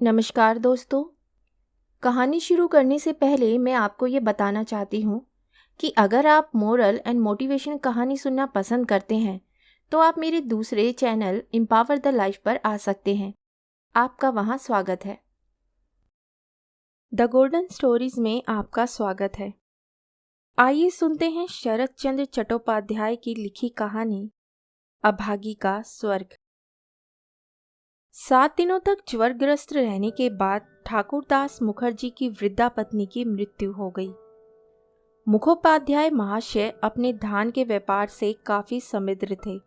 नमस्कार दोस्तों। कहानी शुरू करने से पहले मैं आपको ये बताना चाहती हूँ कि अगर आप मोरल एंड मोटिवेशन कहानी सुनना पसंद करते हैं तो आप मेरे दूसरे चैनल एम्पावर द लाइफ पर आ सकते हैं। आपका वहाँ स्वागत है। द गोल्डन स्टोरीज में आपका स्वागत है। आइए सुनते हैं शरत चंद्र चट्टोपाध्याय की लिखी कहानी अभागी का स्वर्ग। 7 दिनों तक ज्वरग्रस्त रहने के बाद ठाकुरदास मुखर्जी की वृद्धा पत्नी की मृत्यु हो गई। मुखोपाध्याय महाशय अपने धान के व्यापार से काफी समृद्ध थे।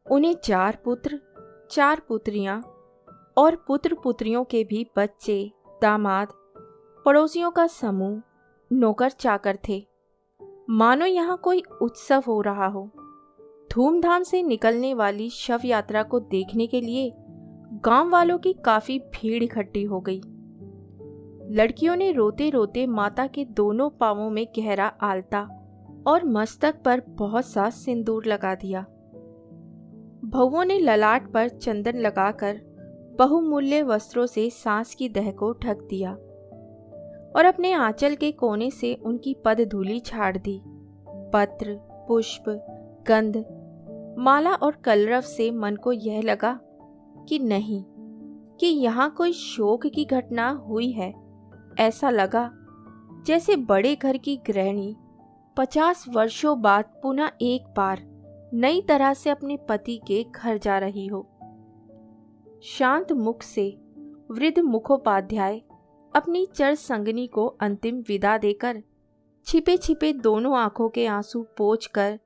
उन्हें 4 पुत्र, 4 पुत्रियां और पुत्र पुत्रियों के भी बच्चे, दामाद, पड़ोसियों का समूह, नौकर चाकर थे। मानो यहाँ कोई उत्सव हो रहा हो। धूमधाम से निकलने वाली शव यात्रा को देखने के लिए गांव वालों की काफी भीड़ इकट्ठी हो गई। लड़कियों ने रोते रोते माता के दोनों पांवों में गहरा आलता और मस्तक पर बहुत सा सिंदूर लगा दिया। बहुओं ने ललाट पर चंदन लगाकर बहुमूल्य वस्त्रों से सांस की दह को ढक दिया और अपने आंचल के कोने से उनकी पदधूलि झाड़ दी। पत्र, पुष्प, गंध, माला और कलरव से मन को यह लगा कि नहीं, कि यहाँ कोई शोक की घटना हुई है। ऐसा लगा जैसे बड़े घर की गृहिणी 50 वर्षों बाद पुनः एक बार नई तरह से अपने पति के घर जा रही हो। शांत मुख से वृद्ध मुखोपाध्याय अपनी चर संगनी को अंतिम विदा देकर छिपे छिपे दोनों आंखों के आंसू पोंछकर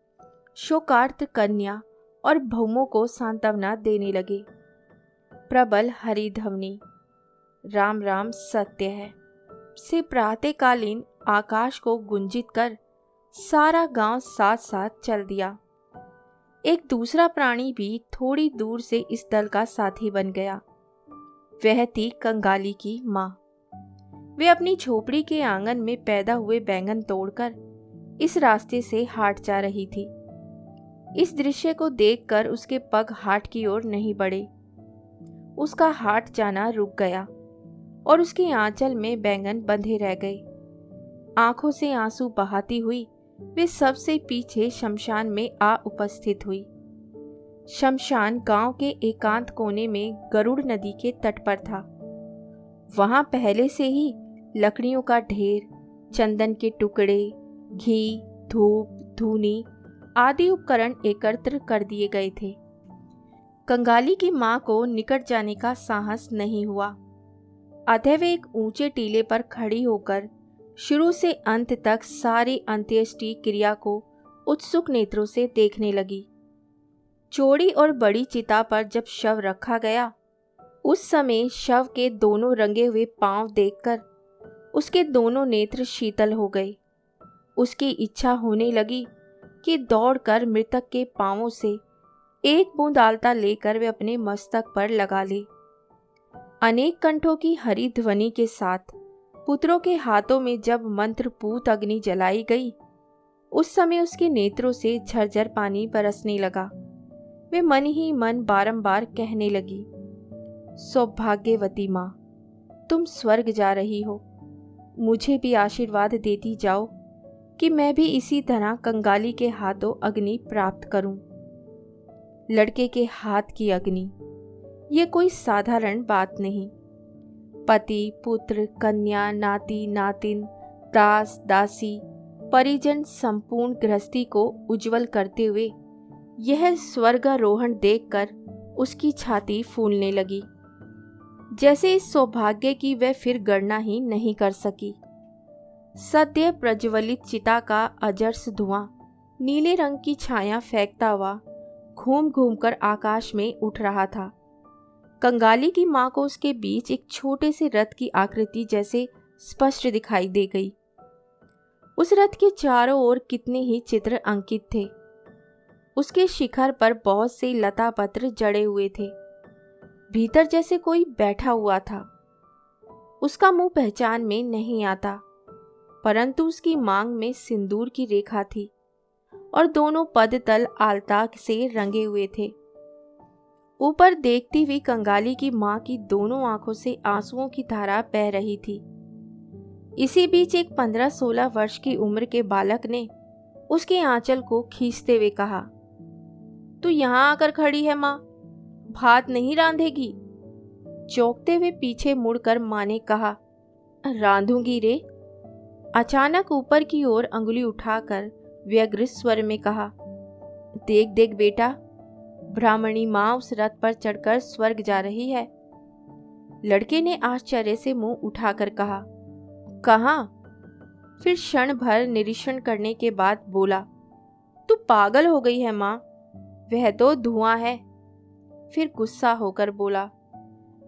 शोकार्त कन्या और बहुओं को सांत्वना देने लगे। प्रबल हरिध्वनि राम राम सत्य है से प्रातःकालीन आकाश को गुंजित कर सारा गांव साथ साथ चल दिया। एक दूसरा प्राणी भी थोड़ी दूर से इस दल का साथी बन गया। वह थी कंगाली की माँ। वे अपनी झोपड़ी के आंगन में पैदा हुए बैंगन तोड़कर इस रास्ते से हाट जा रही थी। इस दृश्य को देखकर उसके पग हाट की ओर नहीं बढ़े। उसका हाट जाना रुक गया और उसके आंचल में बैंगन बंधे रह गए। आंखों से आंसू बहाती हुई वे सबसे पीछे शमशान में आ उपस्थित हुई। शमशान गांव के एकांत कोने में गरुड़ नदी के तट पर था। वहां पहले से ही लकड़ियों का ढेर, चंदन के टुकड़े, घी, धूप, धूनी आदि उपकरण एकत्र कर दिए गए थे। कंगाली की मां को निकट जाने का साहस नहीं हुआ। अतः वे एक ऊंचे टीले पर खड़ी होकर शुरू से अंत तक सारी अंत्येष्टि क्रिया को उत्सुक नेत्रों से देखने लगी। चौड़ी और बड़ी चिता पर जब शव रखा गया, उस समय शव के दोनों रंगे हुए पांव देखकर उसके दोनों नेत्र शीतल हो गए। उसकी इच्छा होने लगी कि दौड़कर मृतक के पांवों से एक बूंद आलता लेकर वे अपने मस्तक पर लगा ले। अनेक कंठों की हरी ध्वनि के साथ पुत्रों के हाथों में जब मंत्रपूत अग्नि जलाई गई, उस समय उसके नेत्रों से झरझर पानी बरसने लगा। वे मन ही मन बारंबार कहने लगी, सौभाग्यवती माँ, तुम स्वर्ग जा रही हो। मुझे भी आशीर्वाद देती जाओ कि मैं भी इसी तरह कंगाली के हाथों अग्नि प्राप्त करूं। लड़के के हाथ की अग्नि, ये कोई साधारण बात नहीं। पति, पुत्र, कन्या, नाती, नातिन, दास, दासी, परिजन संपूर्ण गृहस्थी को उज्जवल करते हुए यह स्वर्गारोहण देखकर उसकी छाती फूलने लगी। जैसे इस सौभाग्य की वह फिर गणना ही नहीं कर सकी। सद्य प्रज्वलित चिता का अजर्स धुआं नीले रंग की छाया फेंकता हुआ घूम घूम कर आकाश में उठ रहा था। कंगाली की मां को उसके बीच एक छोटे से रथ की आकृति जैसे स्पष्ट दिखाई दे गई। उस रथ के चारों ओर कितने ही चित्र अंकित थे। उसके शिखर पर बहुत से लता पत्र जड़े हुए थे। भीतर जैसे कोई बैठा हुआ था। उसका मुंह पहचान में नहीं आता, परंतु उसकी मांग में सिंदूर की रेखा थी और दोनों पद तल आलता से रंगे हुए थे। ऊपर देखती हुई कंगाली की माँ की दोनों आंखों से आंसुओं की धारा बह रही थी। इसी बीच एक 15-16 वर्ष की उम्र के बालक ने उसके आंचल को खींचते हुए कहा, तू यहाँ आकर खड़ी है माँ, भात नहीं रांधेगी? चौंकते हुए पीछे मुड़कर माँ ने कहा, रांधूंगी रे। अचानक ऊपर की ओर अंगुली उठाकर व्यग्र स्वर में कहा, देख देख बेटा, ब्राह्मणी माँ उस रथ पर चढ़कर स्वर्ग जा रही है। लड़के ने आश्चर्य से मुंह उठाकर कहा, कहाँ? फिर क्षण भर निरीक्षण करने के बाद बोला, तू पागल हो गई है माँ, वह तो धुआं है। फिर गुस्सा होकर बोला,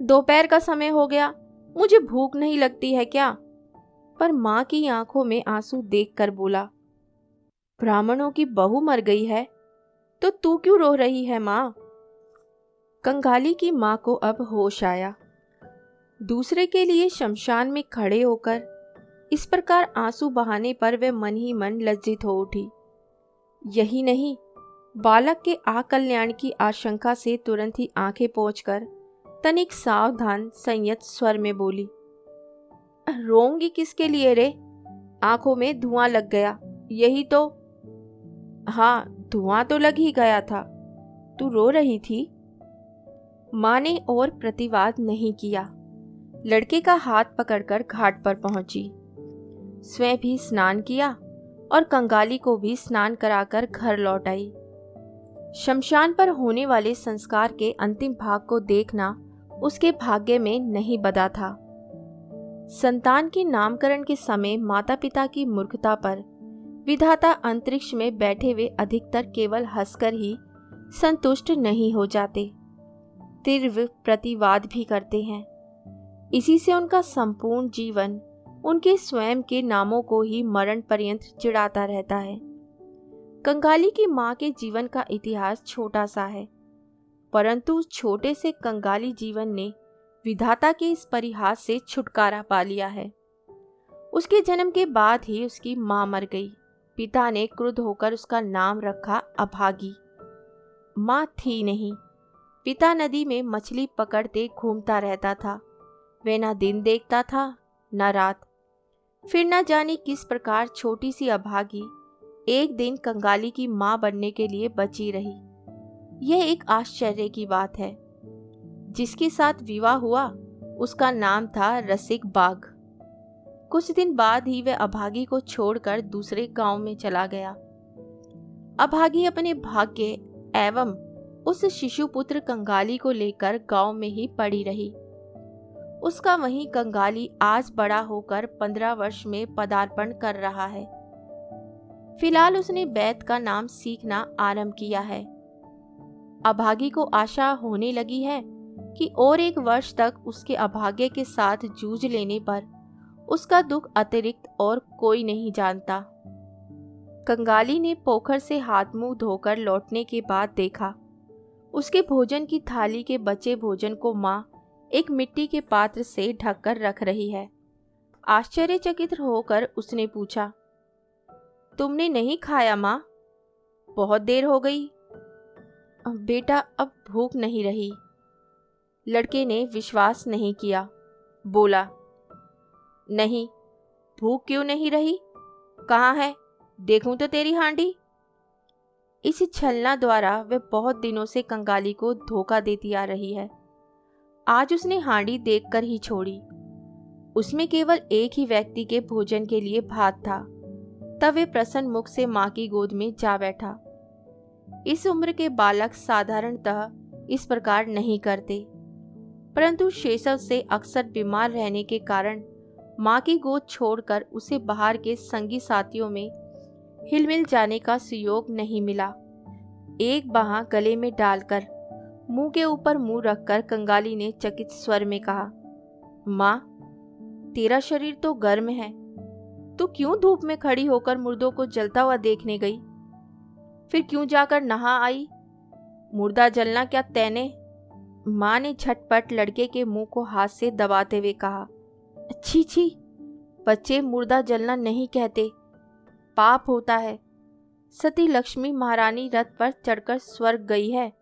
दोपहर का समय हो गया, मुझे भूख नहीं लगती है क्या? पर माँ की आंखों में आंसू देखकर बोला, ब्राह्मणों की बहू मर गई है तो तू क्यों रो रही है माँ? कंगाली की माँ को अब होश आया। दूसरे के लिए शमशान में खड़े होकर इस प्रकार आंसू बहाने पर वह मन ही मन लज्जित हो उठी। यही नहीं, बालक के अकल्याण की आशंका से तुरंत ही आंखें पोंछकर तनिक सावधान संयत स्वर में बोली, रोऊंगी किसके लिए रे? आंखों में धुआं लग गया, यही तो। हाँ, धुआं तो लग ही गया था, तू रो रही थी? माँ ने और प्रतिवाद नहीं किया। लड़के का हाथ पकड़कर घाट पर पहुंची, स्वयं भी स्नान किया और कंगाली को भी स्नान कराकर घर लौट आई। शमशान पर होने वाले संस्कार के अंतिम भाग को देखना उसके भाग्य में नहीं बदा था। संतान के नामकरण के समय माता पिता की मूर्खता पर विधाता अंतरिक्ष में बैठे हुए अधिकतर केवल हंसकर ही संतुष्ट नहीं हो जाते, तीव्र प्रतिवाद भी करते हैं। इसी से उनका संपूर्ण जीवन उनके स्वयं के नामों को ही मरण पर्यंत चिढ़ाता रहता है। कंगाली की माँ के जीवन का इतिहास छोटा सा है, परंतु उस छोटे से कंगाली जीवन ने विधाता के इस परिहास से छुटकारा पा लिया है। उसके जन्म के बाद ही उसकी माँ मर गई। पिता ने क्रुद्ध होकर उसका नाम रखा अभागी। माँ थी नहीं। पिता नदी में मछली पकड़ते घूमता रहता था। वह न दिन देखता था न रात। फिर न जाने किस प्रकार छोटी सी अभागी एक दिन कंगाली की माँ बनने के लिए बची रही। यह एक आश्चर्य की बात है। जिसके साथ विवाह हुआ उसका नाम था रसिक बाघ। कुछ दिन बाद ही वह अभागी को छोड़कर दूसरे गांव में चला गया। अभागी अपने भाग्य एवं उस शिशुपुत्र कंगाली को लेकर गांव में ही पड़ी रही। उसका वही कंगाली आज बड़ा होकर 15 वर्ष में पदार्पण कर रहा है। फिलहाल उसने वैद्य का नाम सीखना आरंभ किया है। अभागी को आशा होने लगी है कि और 1 वर्ष तक उसके अभाग्य के साथ जूझ लेने पर उसका दुख अतिरिक्त और कोई नहीं जानता। कंगाली ने पोखर से हाथ मुंह धोकर लौटने के बाद देखा उसके भोजन की थाली के बचे भोजन को माँ एक मिट्टी के पात्र से ढककर रख रही है। आश्चर्यचकित होकर उसने पूछा, तुमने नहीं खाया माँ? बहुत देर हो गई। बेटा, अब भूख नहीं रही। लड़के ने विश्वास नहीं किया। बोला, नहीं, भूख क्यों नहीं रही? कहाँ है? देखूं तो तेरी हांडी। इस छलना द्वारा वह बहुत दिनों से कंगाली को धोखा देती आ रही है। आज उसने हांडी देखकर ही छोड़ी। उसमें केवल एक ही व्यक्ति के भोजन के लिए भात था। तब वे प्रसन्न मुख से माँ की गोद में जा बैठा। इस उम्र के बालक साधारणतः इस प्रकार नहीं करते, परंतु शेषव से अक्सर बीमार रहने के कारण माँ की गोद छोड़कर उसे बाहर के संगी साथियों में हिलमिल जाने का सुयोग नहीं मिला। एक बांह गले में डालकर मुंह के ऊपर मुंह रखकर कंगाली ने चकित स्वर में कहा, माँ, तेरा शरीर तो गर्म है, तू क्यों धूप में खड़ी होकर मुर्दों को जलता हुआ देखने गई? फिर क्यों जाकर नहा आई? मुर्दा जलना क्या तैने? माँ ने झटपट लड़के के मुंह को हाथ से दबाते हुए कहा, छी छी, बच्चे मुर्दा जलना नहीं कहते, पाप होता है। सती लक्ष्मी महारानी रथ पर चढ़कर स्वर्ग गई है।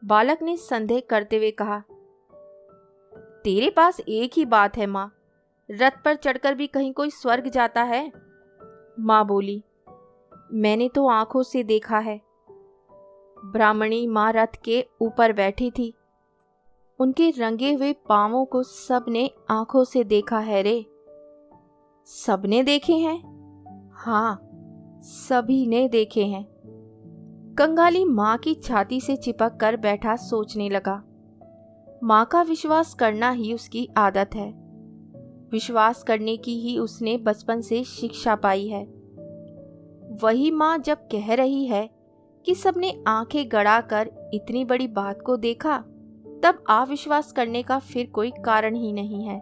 बालक ने संदेह करते हुए कहा, तेरे पास एक ही बात है माँ, रथ पर चढ़कर भी कहीं कोई स्वर्ग जाता है? माँ बोली, मैंने तो आंखों से देखा है। ब्राह्मणी माँ रथ के ऊपर बैठी थी। उनके रंगे हुए पांवों को सबने आंखों से देखा है रे। सबने देखे हैं? हाँ, सभी ने देखे हैं। कंगाली माँ की छाती से चिपक कर बैठा सोचने लगा। माँ का विश्वास करना ही उसकी आदत है। विश्वास करने की ही उसने बचपन से शिक्षा पाई है। वही माँ जब कह रही है कि सबने आंखें गड़ाकर इतनी बड़ी बात को देखा, तब अविश्वास करने का फिर कोई कारण ही नहीं है।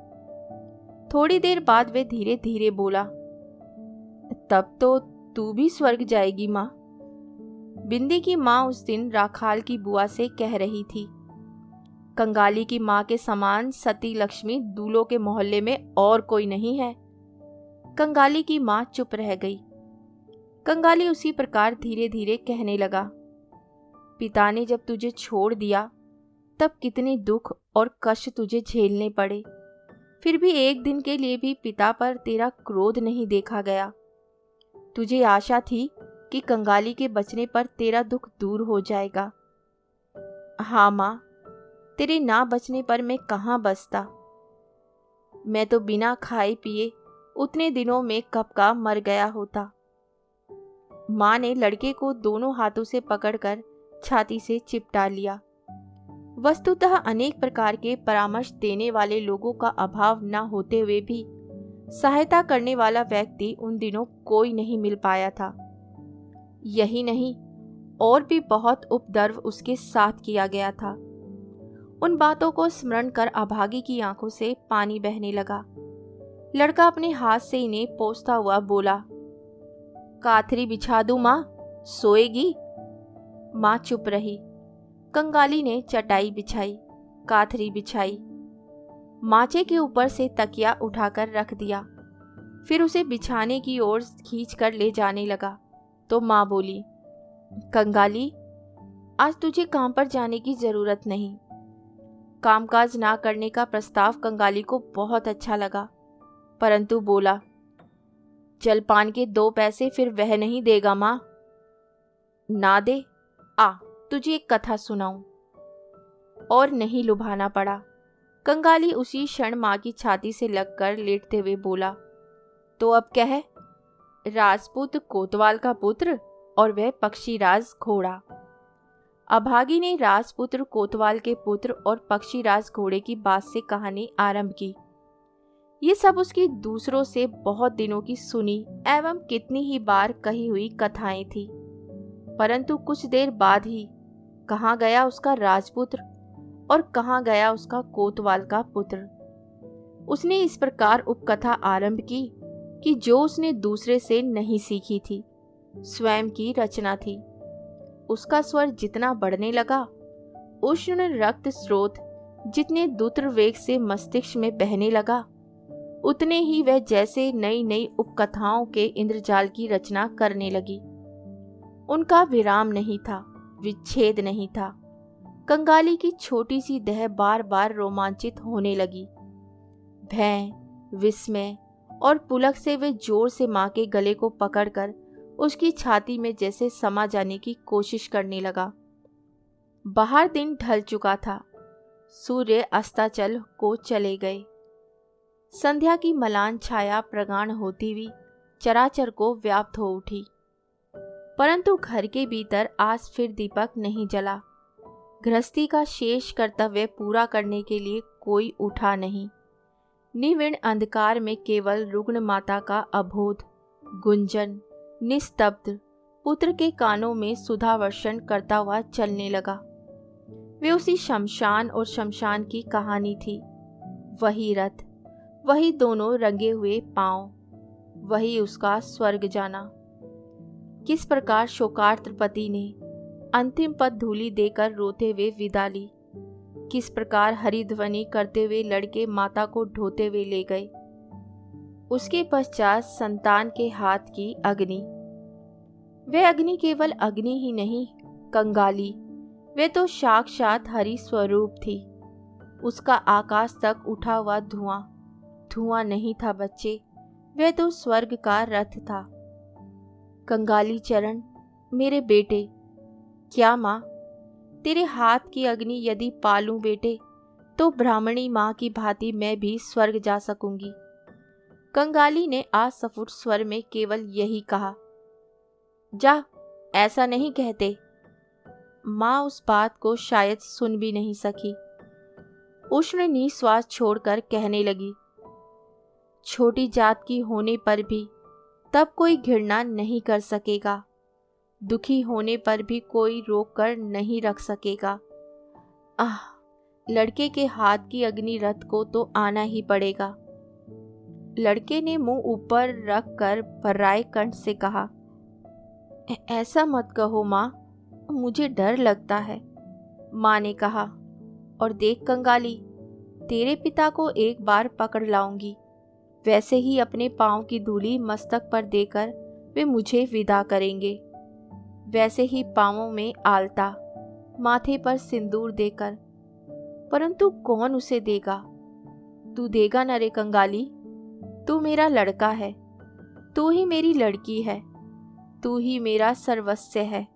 थोड़ी देर बाद वे धीरे धीरे बोला, तब तो तू भी स्वर्ग जाएगी माँ। बिंदी की माँ उस दिन राखाल की बुआ से कह रही थी। कंगाली की माँ के समान सती लक्ष्मी दूलों के मोहल्ले में और कोई नहीं है। कंगाली की माँ चुप रह गई। कंगाली उसी प्रकार धीरे धीरे कहने लगा, पिता ने जब तुझे छोड़ दिया तब कितने दुख और कष्ट तुझे झेलने पड़े, फिर भी एक दिन के लिए भी पिता पर तेरा क्रोध नहीं देखा गया। तुझे आशा थी कि कंगाली के बचने पर तेरा दुख दूर हो जाएगा। हाँ माँ, तेरे ना बचने पर मैं कहाँ बचता। मैं तो बिना खाए पिए उतने दिनों में कब का मर गया होता। माँ ने लड़के को दोनों हाथों से पकड़कर छाती से चिपटा लिया। वस्तुतः अनेक प्रकार के परामर्श देने वाले लोगों का अभाव न होते हुए भी सहायता करने वाला व्यक्ति उन दिनों कोई नहीं मिल पाया था। यही नहीं, और भी बहुत उपद्रव उसके साथ किया गया था। उन बातों को स्मरण कर अभागी की आंखों से पानी बहने लगा। लड़का अपने हाथ से इन्हें पोंछता हुआ बोला, काथरी बिछा दूं माँ, सोएगी? माँ चुप रही। कंगाली ने चटाई बिछाई, काथरी बिछाई, माचे के ऊपर से तकिया उठाकर रख दिया, फिर उसे बिछाने की ओर खींचकर ले जाने लगा तो माँ बोली, कंगाली, आज तुझे काम पर जाने की जरूरत नहीं। कामकाज ना करने का प्रस्ताव कंगाली को बहुत अच्छा लगा, परंतु बोला, जलपान के 2 पैसे फिर वह नहीं देगा माँ? ना दे, आ तुझे एक कथा सुनाऊं। और नहीं लुभाना पड़ा। कंगाली उसी क्षण माँ की छाती से लगकर लेटते हुए बोला, तो अब कह। राजपूत कोतवाल का पुत्र और वह पक्षीराज घोड़ा। अभागी ने राजपुत्र कोतवाल के पुत्र और पक्षीराज घोड़े की बात से कहानी आरंभ की। ये सब उसकी दूसरों से बहुत दिनों की सुनी एवं कितनी ही बार कही हुई कथाएं थी। परंतु कुछ देर बाद ही कहाँ गया उसका राजपुत्र और कहाँ गया उसका कोतवाल का पुत्र। उसने इस प्रकार उपकथा आरंभ की कि जो उसने दूसरे से नहीं सीखी थी, स्वयं की रचना थी। उसका स्वर जितना बढ़ने लगा, उष्ण रक्त स्रोत जितने द्रुत वेग से मस्तिष्क में बहने लगा, उतने ही वह जैसे नई नई उपकथाओं के इंद्रजाल की रचना करने लगी। उनका विराम नहीं था, विच्छेद नहीं था। कंगाली की छोटी सी देह बार बार रोमांचित होने लगी। भय, विस्मय और पुलक से वे जोर से माँ के गले को पकड़कर उसकी छाती में जैसे समा जाने की कोशिश करने लगा। बाहर दिन ढल चुका था। सूर्य अस्ताचल को चले गए। संध्या की मलान छाया प्रगाढ़ होती हुई चराचर को व्याप्त हो उठी। परंतु घर के भीतर आज फिर दीपक नहीं जला। गृहस्थी का शेष कर्तव्य पूरा करने के लिए कोई उठा नहीं। निविड़ अंधकार में केवल रुग्ण माता का अबोध गुंजन निस्तब्ध पुत्र के कानों में सुधा वर्षण करता हुआ चलने लगा। वे उसी शमशान और शमशान की कहानी थी। वही रथ, वही दोनों रंगे हुए पांव, वही उसका स्वर्ग जाना। किस प्रकार शोकार्त पति ने अंतिम पद धूलि देकर रोते हुए विदा ली, किस प्रकार हरिध्वनि करते हुए लड़के माता को ढोते हुए ले गए। उसके पश्चात संतान के हाथ की अग्नि। वे अग्नि केवल अग्नि ही नहीं, कंगाली, वे तो साक्षात हरि स्वरूप थी। उसका आकाश तक उठा हुआ धुआं धुआं नहीं था बच्चे, वह तो स्वर्ग का रथ था। कंगाली चरण, मेरे बेटे। क्या माँ? तेरे हाथ की अग्नि यदि पालूं बेटे, तो ब्राह्मणी माँ की भांति मैं भी स्वर्ग जा सकूंगी। कंगाली ने असफुट स्वर में केवल यही कहा। जा, ऐसा नहीं कहते। माँ उस बात को शायद सुन भी नहीं सकी। उष्ण निश्वास छोड़कर कहने लगी, छोटी जात की होने पर भी तब कोई घृणा नहीं कर सकेगा, दुखी होने पर भी कोई रोक कर नहीं रख सकेगा। आह, लड़के के हाथ की अग्नि रथ को तो आना ही पड़ेगा। लड़के ने मुंह ऊपर रख कर पर्राए कंठ से कहा, ऐसा मत कहो माँ, मुझे डर लगता है। माँ ने कहा, और देख कंगाली, तेरे पिता को एक बार पकड़ लाऊंगी, वैसे ही अपने पांव की धूली मस्तक पर देकर वे मुझे विदा करेंगे, वैसे ही पांवों में आलता, माथे पर सिंदूर देकर। परंतु कौन उसे देगा? तू देगा न रे कंगाली, तू मेरा लड़का है, तू ही मेरी लड़की है, तू ही मेरा सर्वस्व है।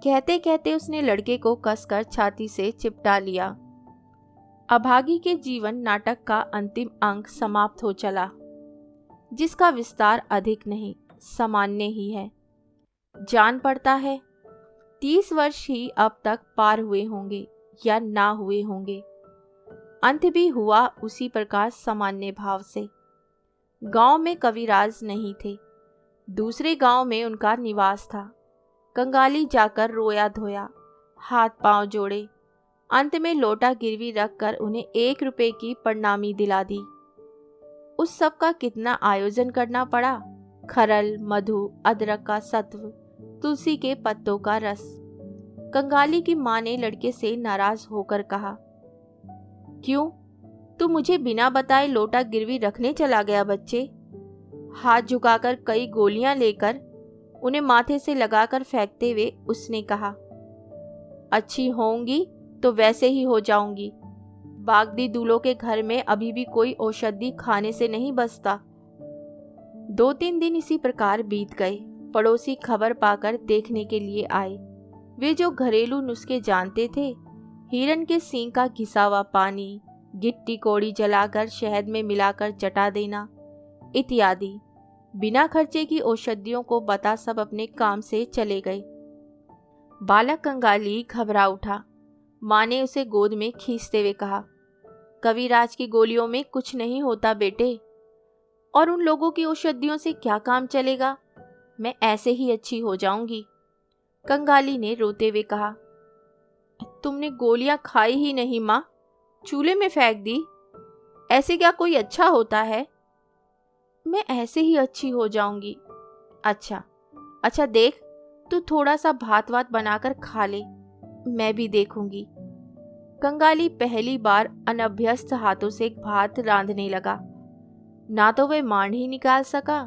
कहते कहते उसने लड़के को कसकर छाती से चिपटा लिया। अभागी के जीवन नाटक का अंतिम अंक समाप्त हो चला, जिसका विस्तार अधिक नहीं, सामान्य ही है। जान पड़ता है 30 वर्ष ही अब तक पार हुए होंगे या ना हुए होंगे। अंत भी हुआ उसी प्रकार सामान्य भाव से। गांव में कविराज नहीं थे, दूसरे गांव में उनका निवास था। कंगाली जाकर रोया धोया, हाथ पांव जोड़े, अंत में लोटा गिरवी रखकर उन्हें 1 रुपए की प्रणामी दिला दी। उस सब का कितना आयोजन करना पड़ा। खरल, मधु, अदरक का सत्व, तुलसी के पत्तों का रस। कंगाली की माँ ने लड़के से नाराज होकर कहा, क्यों, तू मुझे बिना बताए लोटा गिरवी रखने चला गया बच्चे? हाथ झुकाकर कई गोलियां लेकर उन्हें माथे से लगाकर फेंकते हुए उसने कहा, अच्छी होंगी तो वैसे ही हो जाऊंगी। बागदी दूल्हों के घर में अभी भी कोई औषधि खाने से नहीं बचता। 2-3 दिन इसी प्रकार बीत गए। पड़ोसी खबर पाकर देखने के लिए आए। वे जो घरेलू नुस्खे जानते थे, हिरन के सींग का घिसा हुआ पानी, गिट्टी कोड़ी जलाकर शहद में मिलाकर चटा देना इत्यादि, बिना खर्चे की औषधियों को बता सब अपने काम से चले गए। बालक कंगाली घबरा उठा। माँ ने उसे गोद में खींचते हुए कहा, कविराज की गोलियों में कुछ नहीं होता बेटे, और उन लोगों की औषधियों से क्या काम चलेगा? मैं ऐसे ही अच्छी हो जाऊंगी। कंगाली ने रोते हुए कहा, तुमने गोलियां खाई ही नहीं माँ, चूल्हे में फेंक दी। ऐसे क्या कोई अच्छा होता है? मैं ऐसे ही अच्छी हो जाऊंगी। अच्छा अच्छा, देख, तू थोड़ा सा भात वात बनाकर खा ले, मैं भी देखूंगी। कंगाली पहली बार अनभ्यस्त हाथों से भात रांधने लगा। ना तो वह मांड ही निकाल सका,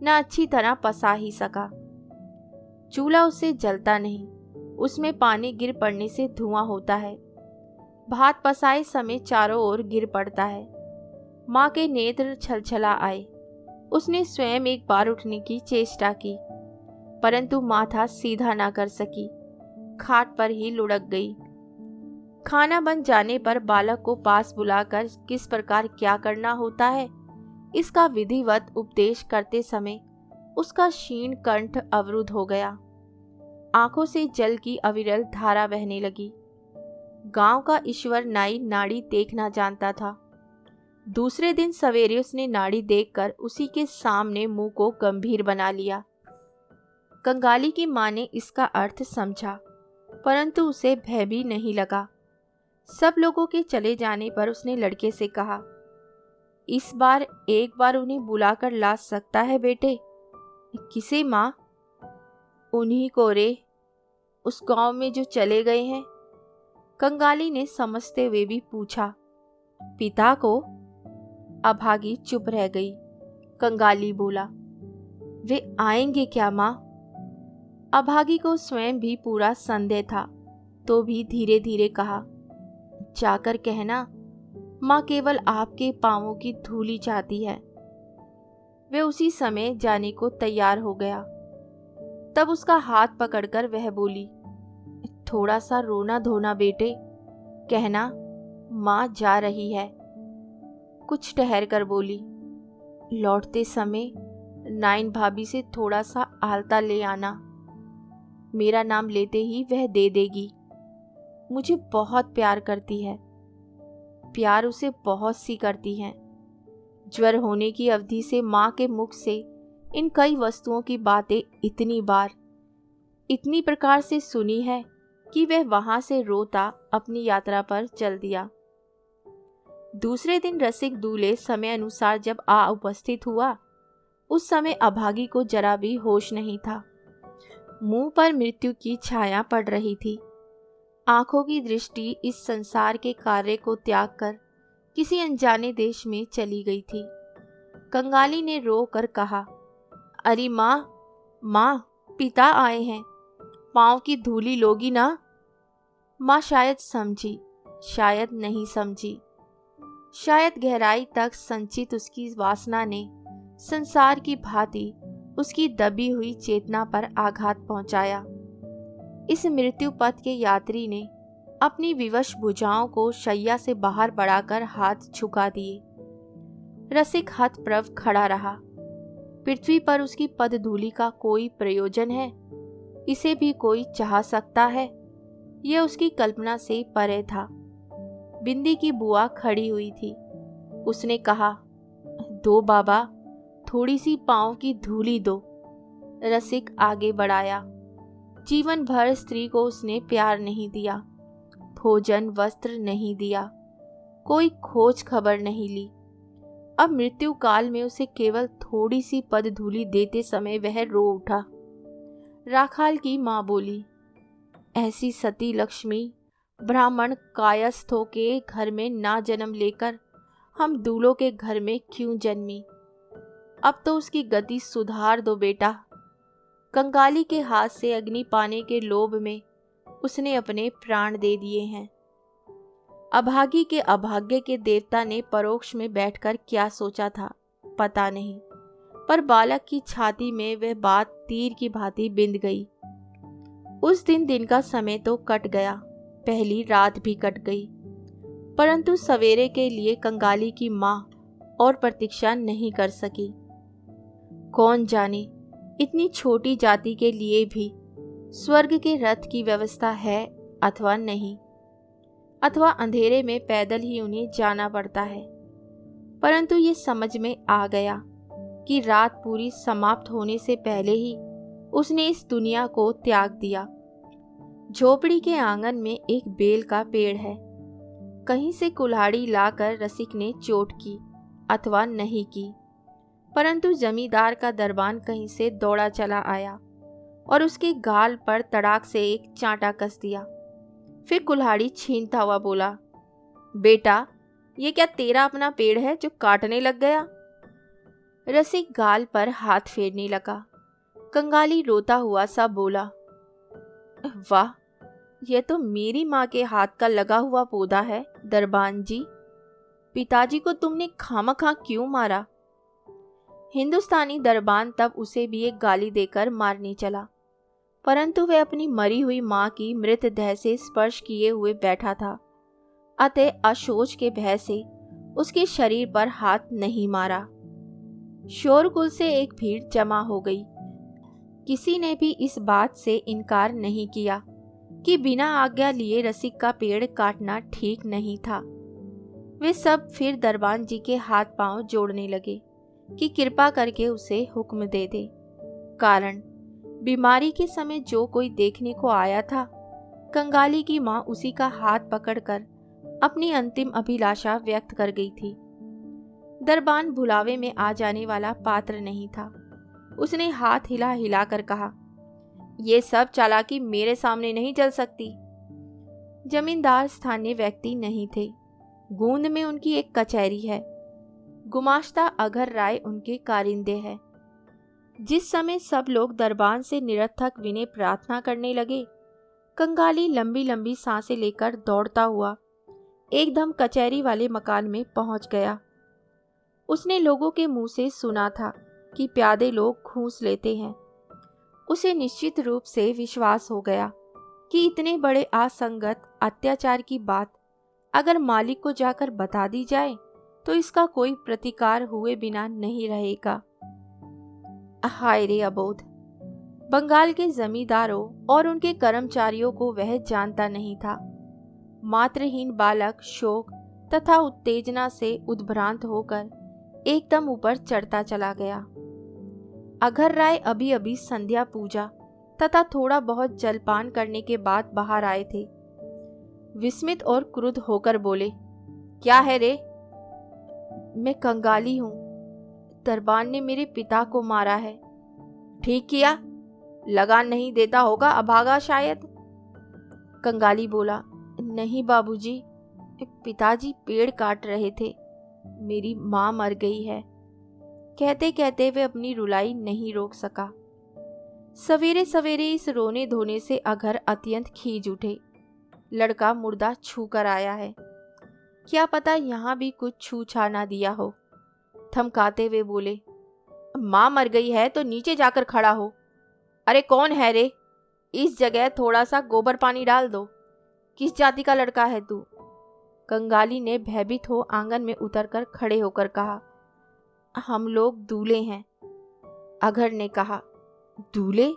ना अच्छी तरह पसा ही सका। चूल्हा उससे जलता नहीं, उसमें पानी गिर पड़ने से धुआं होता है। भात पसाए समय चारों ओर गिर पड़ता है। माँ के नेत्र छलछला आए। उसने स्वयं एक बार उठने की चेष्टा की, परंतु माथा सीधा ना कर सकी, खाट पर ही लुढ़क गई। खाना बन जाने पर बालक को पास बुलाकर किस प्रकार क्या करना होता है, इसका विधिवत उपदेश करते समय उसका क्षीण कंठ अवरुद्ध हो गया। आंखों से जल की अविरल धारा बहने लगी। गांव का ईश्वर नाई नाड़ी देखना जानता था। दूसरे दिन सवेरे उसने नाड़ी देखकर उसी के सामने मुंह को गंभीर बना लिया। कंगाली की माँ ने इसका अर्थ समझा, परंतु उसे भय भी नहीं लगा। सब लोगों के चले जाने पर उसने लड़के से कहा, इस बार एक बार उन्हें बुलाकर ला सकता है बेटे? किसे माँ? उन्हीं को रे, उस गांव में जो चले गए हैं। कंगाली ने समझते हुए भी पूछा, पिता को? अभागी चुप रह गई। कंगाली बोला, वे आएंगे क्या माँ? अभागी को स्वयं भी पूरा संदेह था। तो भी धीरे धीरे कहा, जाकर कहना माँ केवल आपके पांवों की धूली चाहती है। वे उसी समय जाने को तैयार हो गया। तब उसका हाथ पकड़कर वह बोली, थोड़ा सा रोना धोना बेटे, कहना माँ जा रही है। कुछ ठहर कर बोली, लौटते समय नाइन भाभी से थोड़ा सा आलता ले आना। मेरा नाम लेते ही वह दे देगी। मुझे बहुत प्यार करती है, प्यार उसे बहुत सी करती हैं। ज्वर होने की अवधि से माँ के मुख से इन कई वस्तुओं की बातें इतनी बार, इतनी प्रकार से सुनी है कि वह वहां से रोता अपनी यात्रा पर चल दिया। दूसरे दिन रसिक दूल्हे समय अनुसार जब आ उपस्थित हुआ, उस समय अभागी को जरा भी होश नहीं था। मुंह पर मृत्यु की छाया पड़ रही थी। आंखों की दृष्टि इस संसार के कार्य को त्याग कर किसी अनजाने देश में चली गई थी। कंगाली ने रो कर कहा, अरे माँ, माँ, पिता आए हैं, पाँव की धूली लोगी ना। माँ शायद समझी, शायद नहीं समझी। शायद गहराई तक संचित उसकी वासना ने संसार की भांति उसकी दबी हुई चेतना पर आघात पहुंचाया। इस मृत्यु पथ के यात्री ने अपनी विवश भुजाओं को शैया से बाहर बढ़ाकर हाथ झुका दिए। रसिक हतप्रभ खड़ा रहा। पृथ्वी पर उसकी पदधूलि का कोई प्रयोजन है? इसे भी कोई चाह सकता है? यह उसकी कल्पना से परे था। बिंदी की बुआ खड़ी हुई थी। उसने कहा, दो बाबा, थोड़ी सी पाँव की धूली दो। रसिक आगे बढ़ाया। जीवन भर स्त्री को उसने प्यार नहीं दिया, भोजन वस्त्र नहीं दिया, कोई खोज खबर नहीं ली। अब मृत्यु काल में उसे केवल थोड़ी सी पद धूली देते समय वह रो उठा। राखाल की माँ बोली, ऐसी सती लक्ष्मी ब्राह्मण कायस्थों के घर में ना जन्म लेकर हम दूल्हों के घर में क्यों जन्मी? अब तो उसकी गति सुधार दो बेटा। कंगाली के हाथ से अग्नि पाने के लोभ में उसने अपने प्राण दे दिए हैं। अभागी के अभाग्य के देवता ने परोक्ष में बैठकर क्या सोचा था पता नहीं, पर बालक की छाती में वह बात तीर की भांति बिंध गई। उस दिन का समय तो कट गया, पहली रात भी कट गई, परंतु सवेरे के लिए कंगाली की माँ और प्रतीक्षा नहीं कर सकी। कौन जाने इतनी छोटी जाति के लिए भी स्वर्ग के रथ की व्यवस्था है अथवा नहीं, अथवा अंधेरे में पैदल ही उन्हें जाना पड़ता है। परंतु ये समझ में आ गया कि रात पूरी समाप्त होने से पहले ही उसने इस दुनिया को त्याग दिया। झोपड़ी के आंगन में एक बेल का पेड़ है। कहीं से कुल्हाड़ी लाकर रसिक ने चोट की अथवा नहीं की, परंतु जमींदार का दरबान कहीं से दौड़ा चला आया और उसके गाल पर तड़ाक से एक चांटा कस दिया। फिर कुल्हाड़ी छीनता हुआ बोला, बेटा, ये क्या तेरा अपना पेड़ है जो काटने लग गया? रसिक गाल पर हाथ फेरने लगा। कंगाली रोता हुआ सा बोला, वाह, यह तो मेरी माँ के हाथ का लगा हुआ पौधा है दरबान जी। पिताजी को तुमने खामखा क्यों मारा? हिंदुस्तानी दरबान तब उसे भी एक गाली देकर मारने चला, परंतु वह अपनी मरी हुई माँ की मृतदेह से स्पर्श किए हुए बैठा था, अतः अशोच के भय से उसके शरीर पर हाथ नहीं मारा। शोरगुल से एक भीड़ जमा हो गई। किसी ने भी इस बात से इनकार नहीं किया कि बिना आज्ञा लिए रसिक का पेड़ काटना ठीक नहीं था। वे सब फिर दरबान जी के हाथ पांव जोड़ने लगे कि कृपा करके उसे हुक्म दे दे। कारण, बीमारी के समय जो कोई देखने को आया था, कंगाली की माँ उसी का हाथ पकड़कर अपनी अंतिम अभिलाषा व्यक्त कर गई थी। दरबान भुलावे में आ जाने वाला पात्र नहीं था। उसने हाथ हिला हिला कर कहा, ये सब चालाकी मेरे सामने नहीं चल सकती। जमींदार स्थानीय व्यक्ति नहीं थे। गूंद में उनकी एक कचहरी है। गुमाश्ता अघर राय उनके कारिंदे हैं। जिस समय सब लोग दरबान से निरर्थक विनय प्रार्थना करने लगे, कंगाली लंबी लंबी सांसें लेकर दौड़ता हुआ एकदम कचहरी वाले मकान में पहुंच गया। उसने लोगों के मुंह से सुना था कि प्यादे लोग घूस लेते हैं। उसे निश्चित रूप से विश्वास हो गया कि इतने बड़े असंगत अत्याचार की बात अगर मालिक को जाकर बता दी जाए तो इसका कोई प्रतिकार हुए बिना नहीं रहेगा। हाय रे अबोध! बंगाल के जमींदारों और उनके कर्मचारियों को वह जानता नहीं था। मात्रहीन बालक शोक तथा उत्तेजना से उद्भ्रांत होकर एकदम ऊपर चढ़ता चला गया। अघर राय अभी अभी संध्या पूजा तथा थोड़ा बहुत जलपान करने के बाद बाहर आए थे। विस्मित और क्रुद्ध होकर बोले, क्या है रे? मैं कंगाली हूं। दरबान ने मेरे पिता को मारा है। ठीक किया, लगान नहीं देता होगा अभागा शायद। कंगाली बोला, नहीं बाबूजी, पिताजी पेड़ काट रहे थे। मेरी माँ मर गई है। कहते कहते वे अपनी रुलाई नहीं रोक सका। सवेरे सवेरे इस रोने धोने से अघर अत्यंत खींच उठे। लड़का मुर्दा छू कर आया है, क्या पता यहाँ भी कुछ छू छा ना दिया हो। थमकाते हुए बोले, माँ मर गई है तो नीचे जाकर खड़ा हो। अरे कौन है रे? इस जगह थोड़ा सा गोबर पानी डाल दो। किस जाति का लड़का है तू? कंगाली ने भयभीत हो आंगन में उतरकर खड़े होकर कहा, हम लोग दूल्हे हैं। अघर ने कहा, दूल्हे?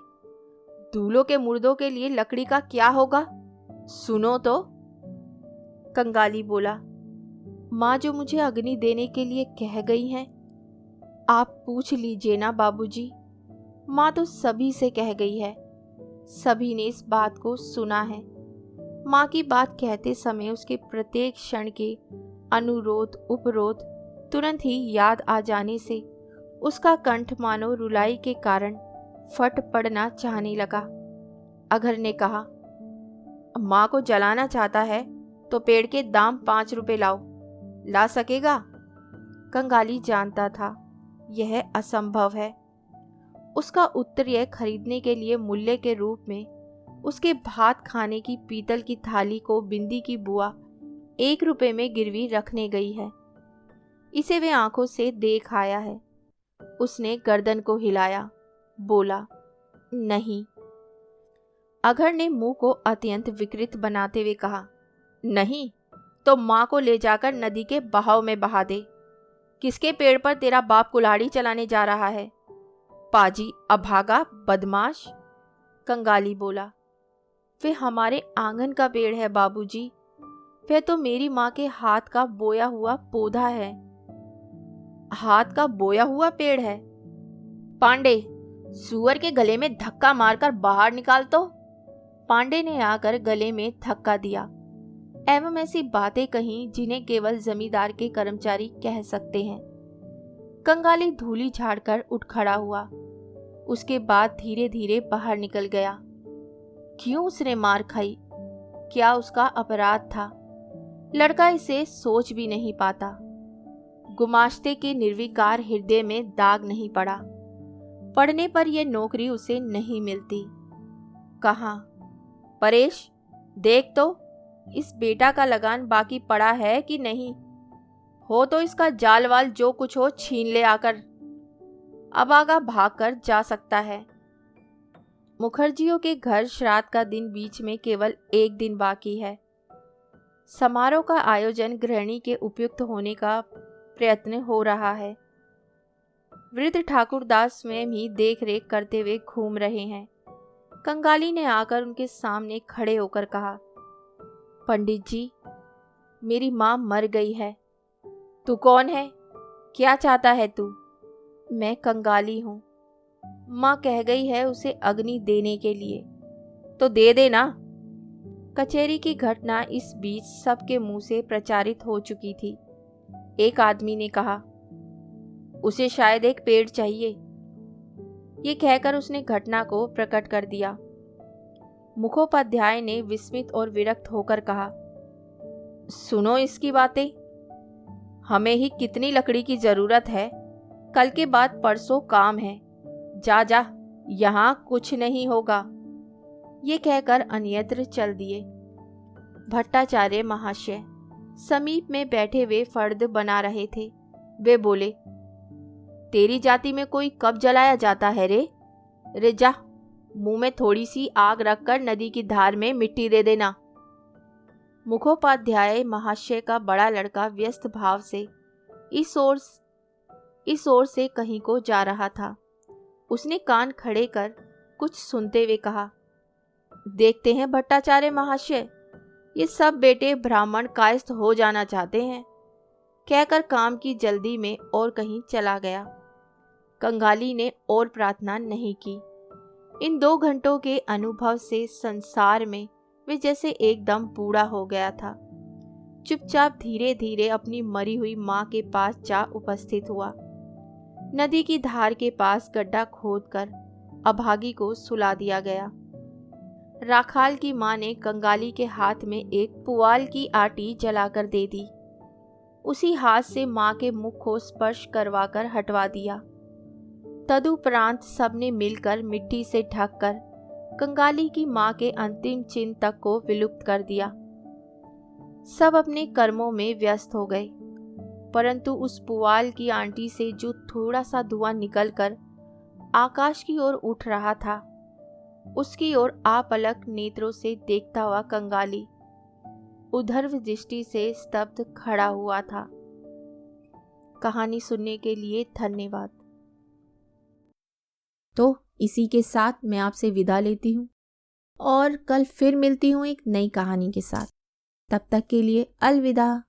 दूल्हों के मुर्दों के लिए लकड़ी का क्या होगा? सुनो तो। कंगाली बोला, माँ जो मुझे अग्नि देने के लिए कह गई हैं, आप पूछ लीजिए ना बाबूजी। माँ तो सभी से कह गई है। सभी ने इस बात को सुना है। माँ की बात कहते समय उसके प्रत्येक क्षण के अनुरोध उपरोध तुरंत ही याद आ जाने से उसका कंठ मानो रुलाई के कारण फट पड़ना चाहने लगा। अघर ने कहा, माँ को जलाना चाहता है तो पेड़ के दाम 5 रुपए लाओ। ला सकेगा? कंगाली जानता था यह असंभव है। उसका उत्तर यह खरीदने के लिए मूल्य के रूप में उसके भात खाने की पीतल की थाली को बिंदी की बुआ 1 रुपए में गिरवी रखने गई है। इसे वे आंखों से देख आया है। उसने गर्दन को हिलाया, बोला, नहीं। अघर ने मुंह को अत्यंत विकृत बनाते हुए कहा, नहीं तो माँ को ले जाकर नदी के बहाव में बहा दे। किसके पेड़ पर तेरा बाप कुल्हाड़ी चलाने जा रहा है? पाजी अभागा बदमाश। कंगाली बोला, वे हमारे आंगन का पेड़ है बाबूजी। वह तो मेरी माँ के हाथ का बोया हुआ पौधा है। हाथ का बोया हुआ पेड़ है? पांडे, सुअर के गले में धक्का मारकर बाहर निकाल तो। पांडे ने आकर गले में धक्का दिया एवं ऐसी बातें कहीं जिन्हें केवल जमींदार के कर्मचारी कह सकते हैं। कंगाली धूली झाड़कर उठ खड़ा हुआ। उसके बाद धीरे धीरे बाहर निकल गया। क्यों उसने मार खाई? क्या उसका अपराध था? लड़का इसे सोच भी नहीं पाता। गुमाश्ते के निर्विकार हृदय में दाग नहीं पड़ा। पढ़ने पर यह नौकरी उसे नहीं मिलती। कहाँ? परेश, देख तो इस बेटा का लगान बाकी पड़ा है कि नहीं। हो तो इसका जाल वाल जो कुछ हो छीन ले आकर। अब आगा भाग कर जा सकता है। मुखर्जियों के घर श्राद्ध का दिन बीच में केवल 1 दिन बाकी है। समारोह का आयोजन गृहिणी के उपयुक्त होने का प्रयत्न हो रहा है। वृद्ध ठाकुरदास स्वयं ही देख रेख करते हुए घूम रहे हैं। कंगाली ने आकर उनके सामने खड़े होकर कहा, पंडित जी, मेरी माँ मर गई है। तू कौन है? क्या चाहता है तू? मैं कंगाली हूँ। माँ कह गई है उसे अग्नि देने के लिए, तो दे देना। कचहरी की घटना इस बीच सबके मुंह से प्रचारित हो चुकी थी। एक आदमी ने कहा, उसे शायद एक पेड़ चाहिए। ये कहकर उसने घटना को प्रकट कर दिया। मुखोपाध्याय ने विस्मित और विरक्त होकर कहा, सुनो इसकी बातें। हमें ही कितनी लकड़ी की जरूरत है। कल के बाद परसों काम है। जा जा, यहाँ कुछ नहीं होगा। ये कहकर अन्यत्र चल दिए। भट्टाचार्य महाशय समीप में बैठे वे फर्द बना रहे थे। वे बोले, तेरी जाति में कोई कब जलाया जाता है रे? रे जा, मुंह में थोड़ी सी आग रखकर नदी की धार में मिट्टी दे देना। मुखोपाध्याय महाशय का बड़ा लड़का व्यस्त भाव से इस ओर से कहीं को जा रहा था। उसने कान खड़े कर कुछ सुनते हुए कहा, देखते हैं भट्टाचार्य महाशय, ये सब बेटे ब्राह्मण कायस्थ हो जाना चाहते हैं। कहकर काम की जल्दी में और कहीं चला गया। कंगाली ने और प्रार्थना नहीं की। इन 2 घंटों के अनुभव से संसार में वे जैसे एकदम बूढ़ा हो गया था। चुपचाप धीरे धीरे अपनी मरी हुई माँ के पास जा उपस्थित हुआ। नदी की धार के पास गड्ढा खोदकर अभागी को सुला दिया गया। राखाल की माँ ने कंगाली के हाथ में एक पुआल की आटी जलाकर दे दी। उसी हाथ से माँ के मुख को स्पर्श करवाकर हटवा दिया। तदुपरांत सबने मिलकर मिट्टी से ढककर कंगाली की माँ के अंतिम चिन्ह तक को विलुप्त कर दिया। सब अपने कर्मों में व्यस्त हो गए, परंतु उस पुआल की आंटी से जो थोड़ा सा धुआं निकलकर आकाश की ओर उठ रहा था, उसकी ओर आपलक नेत्रों से देखता हुआ कंगाली उधर्व दृष्टि से स्तब्ध खड़ा हुआ था। कहानी सुनने के लिए धन्यवाद। तो इसी के साथ मैं आपसे विदा लेती हूँ और कल फिर मिलती हूँ एक नई कहानी के साथ। तब तक के लिए अलविदा।